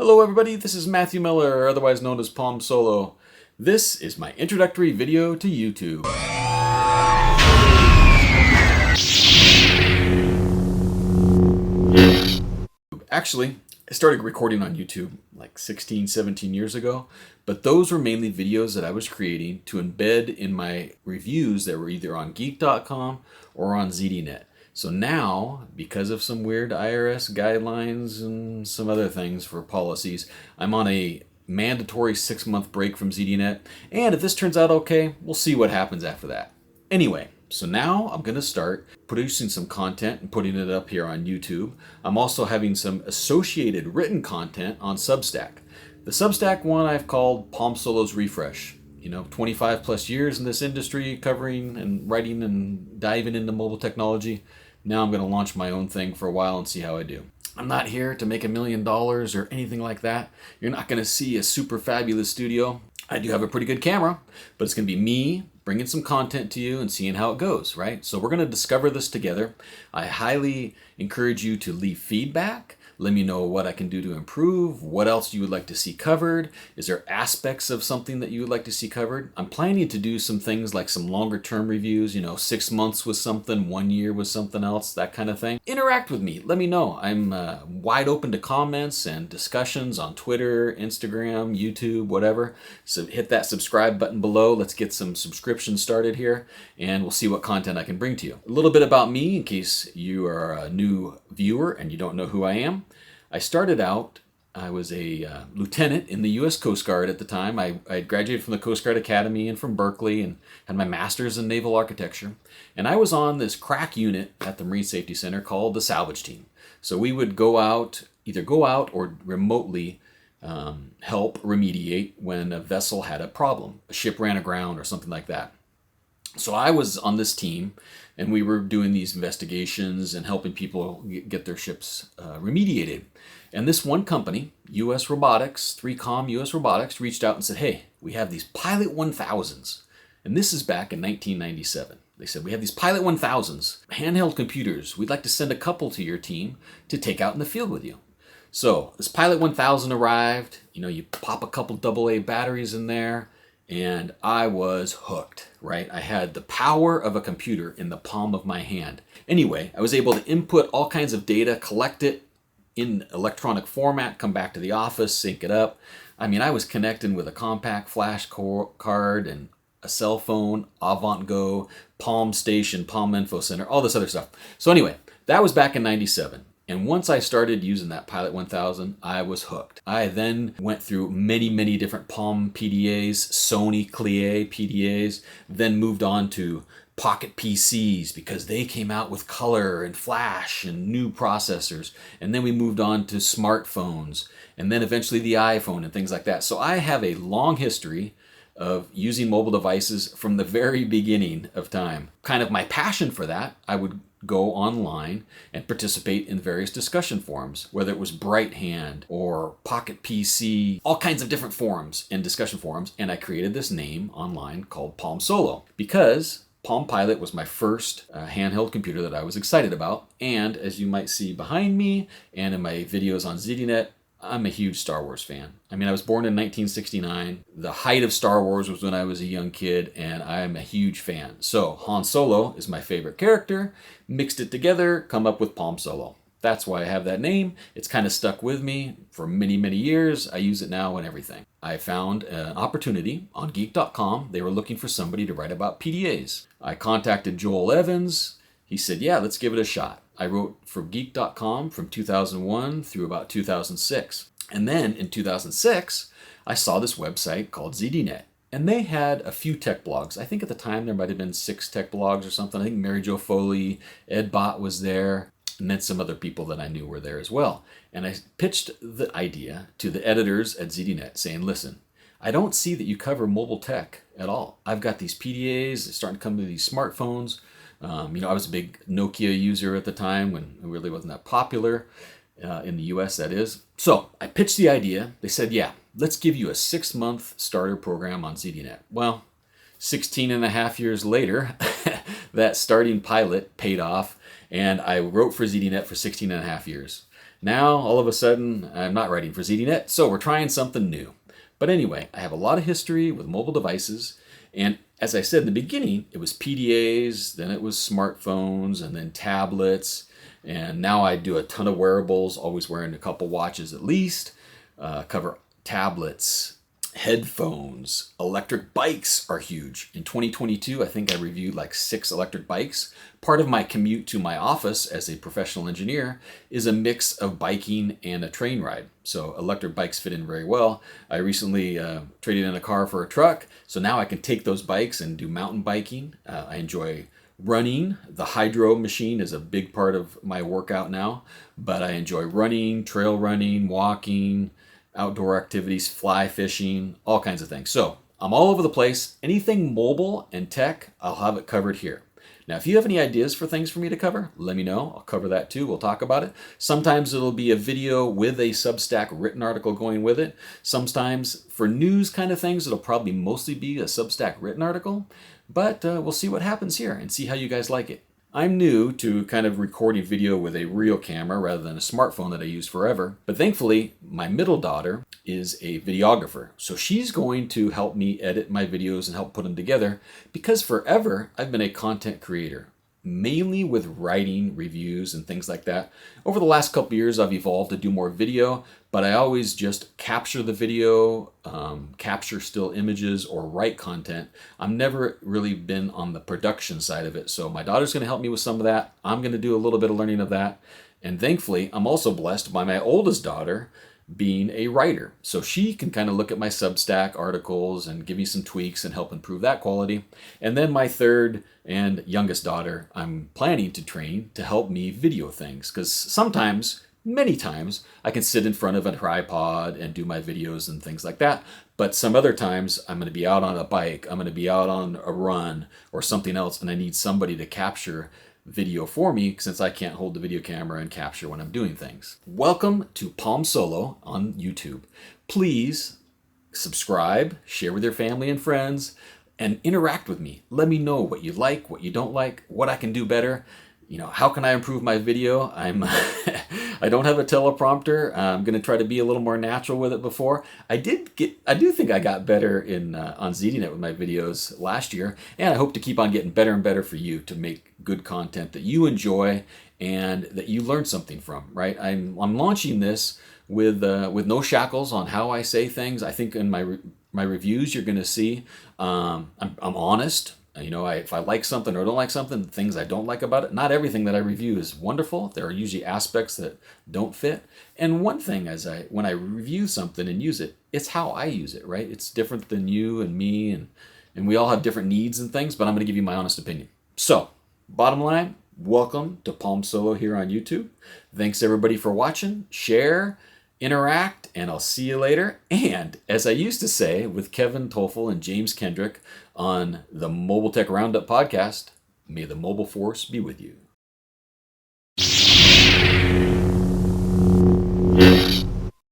Hello everybody, this is Matthew Miller, otherwise known as Palmsolo. This is my introductory video to YouTube. Actually, I started recording on YouTube like 16, 17 years ago, but those were mainly videos that I was creating to embed in my reviews that were either on geek.com or on ZDNet. So now, because of some weird IRS guidelines and some other things for policies, I'm on a mandatory 6-month break from ZDNet. And if this turns out okay, we'll see what happens after that. Anyway, so now I'm going to start producing some content and putting it up here on YouTube. I'm also having some associated written content on Substack. The Substack one I've called Palmsolo's Refresh. 25 plus years in this industry, covering and writing and diving into mobile technology. Now I'm going to launch my own thing for a while and see how I do. I'm not here to make $1 million or anything like that. You're not going to see a super fabulous studio. I do have a pretty good camera, but it's going to be me bringing some content to you and seeing how it goes, right? So we're going to discover this together. I highly encourage you to leave feedback. Let me know what I can do to improve, what else you would like to see covered. Is there aspects of something that you would like to see covered? I'm planning to do some things like some longer term reviews, 6 months with something, 1 year with something else, that kind of thing. Interact with me. Let me know. I'm wide open to comments and discussions on Twitter, Instagram, YouTube, whatever. So hit that subscribe button below. Let's get some subscriptions started here and we'll see what content I can bring to you. A little bit about me in case you are a new viewer and you don't know who I am. I started out, I was a lieutenant in the U.S. Coast Guard at the time. I had graduated from the Coast Guard Academy and from Berkeley and had my master's in naval architecture. And I was on this crack unit at the Marine Safety Center called the salvage team. So we would either go out or remotely help remediate when a vessel had a problem, a ship ran aground or something like that. So I was on this team, and we were doing these investigations and helping people get their ships remediated. And this one company, US Robotics, 3Com US Robotics, reached out and said, hey, we have these Pilot 1000s. And this is back in 1997. They said, we have these Pilot 1000s, handheld computers. We'd like to send a couple to your team to take out in the field with you. So this Pilot 1000 arrived. You pop a couple AA batteries in there. And I was hooked, right? I had the power of a computer in the palm of my hand. Anyway, I was able to input all kinds of data, collect it in electronic format, come back to the office, sync it up. I was connecting with a compact flash card and a cell phone, AvantGo, Palm Station, Palm Info Center, all this other stuff. So anyway, that was back in 97. And once I started using that Pilot 1000, I was hooked. I then went through many, many different Palm PDAs, Sony Clie PDAs, then moved on to Pocket PCs because they came out with color and flash and new processors. And then we moved on to smartphones and then eventually the iPhone and things like that. So I have a long history of using mobile devices from the very beginning of time. Kind of my passion for that, I would go online and participate in various discussion forums, whether it was Brighthand or Pocket PC, all kinds of different forums and discussion forums. And I created this name online called Palmsolo because Palm Pilot was my first handheld computer that I was excited about. And as you might see behind me and in my videos on ZDNet, I'm a huge Star Wars fan. I was born in 1969. The height of Star Wars was when I was a young kid, and I'm a huge fan. So Han Solo is my favorite character. Mixed it together, come up with Palmsolo. That's why I have that name. It's kind of stuck with me for many, many years. I use it now and everything. I found an opportunity on geek.com. They were looking for somebody to write about PDAs. I contacted Joel Evans. He said, yeah, let's give it a shot. I wrote for geek.com from 2001 through about 2006. And then in 2006, I saw this website called ZDNet. And they had a few tech blogs. I think at the time there might have been 6 tech blogs or something. I think Mary Jo Foley, Ed Bott was there, and then some other people that I knew were there as well. And I pitched the idea to the editors at ZDNet saying, listen, I don't see that you cover mobile tech at all. I've got these PDAs starting to come to these smartphones. I was a big Nokia user at the time when it really wasn't that popular in the US, that is. So I pitched the idea. They said, yeah, let's give you a 6-month starter program on ZDNet. Well, 16 and a half years later, that starting pilot paid off, and I wrote for ZDNet for 16 and a half years. Now, all of a sudden, I'm not writing for ZDNet, so we're trying something new. But anyway, I have a lot of history with mobile devices, and as I said in the beginning, it was PDAs, then it was smartphones, and then tablets, and now I do a ton of wearables, always wearing a couple watches at least, cover tablets, headphones, electric bikes are huge. In 2022, I think I reviewed like 6 electric bikes. Part of my commute to my office as a professional engineer is a mix of biking and a train ride. So electric bikes fit in very well. I recently traded in a car for a truck, so now I can take those bikes and do mountain biking. I enjoy running. The hydro machine is a big part of my workout now, but I enjoy running, trail running, walking, outdoor activities, fly fishing, all kinds of things. So I'm all over the place. Anything mobile and tech, I'll have it covered here. Now, if you have any ideas for things for me to cover, let me know. I'll cover that too. We'll talk about it. Sometimes it'll be a video with a Substack written article going with it. Sometimes for news kind of things, it'll probably mostly be a Substack written article. But we'll see what happens here and see how you guys like it. I'm new to kind of recording video with a real camera rather than a smartphone that I used forever. But thankfully, my middle daughter is a videographer. So she's going to help me edit my videos and help put them together, because forever I've been a content creator, mainly with writing reviews and things like that. Over the last couple years, I've evolved to do more video, but I always just capture the video, capture still images, or write content. I've never really been on the production side of it. So my daughter's going to help me with some of that. I'm going to do a little bit of learning of that. And thankfully, I'm also blessed by my oldest daughter being a writer. So she can kind of look at my Substack articles and give me some tweaks and help improve that quality. And then my third and youngest daughter, I'm planning to train to help me video things, because sometimes, many times, I can sit in front of a tripod and do my videos and things like that. But some other times I'm going to be out on a bike, I'm going to be out on a run or something else, and I need somebody to capture video for me, since I can't hold the video camera and capture when I'm doing things. Welcome to Palmsolo on YouTube. Please subscribe, share with your family and friends, and interact with me. Let me know what you like, what you don't like, what I can do better. How can I improve my video? I don't have a teleprompter. I'm going to try to be a little more natural with it before. I do think I got better on ZDNet with my videos last year, and I hope to keep on getting better and better for you to make good content that you enjoy and that you learn something from, right? I'm launching this with no shackles on how I say things. I think in my reviews, you're going to see I'm honest. If I like something or don't like something, things I don't like about it. Not everything that I review is wonderful. There are usually aspects that don't fit. And one thing when I review something and use it, it's how I use it, right? It's different than you and me, and we all have different needs and things, but I'm going to give you my honest opinion. So, bottom line, welcome to Palmsolo here on YouTube. Thanks everybody for watching. Share, interact, and I'll see you later. And as I used to say with Kevin Toffel and James Kendrick on the Mobile Tech Roundup podcast, may the mobile force be with you.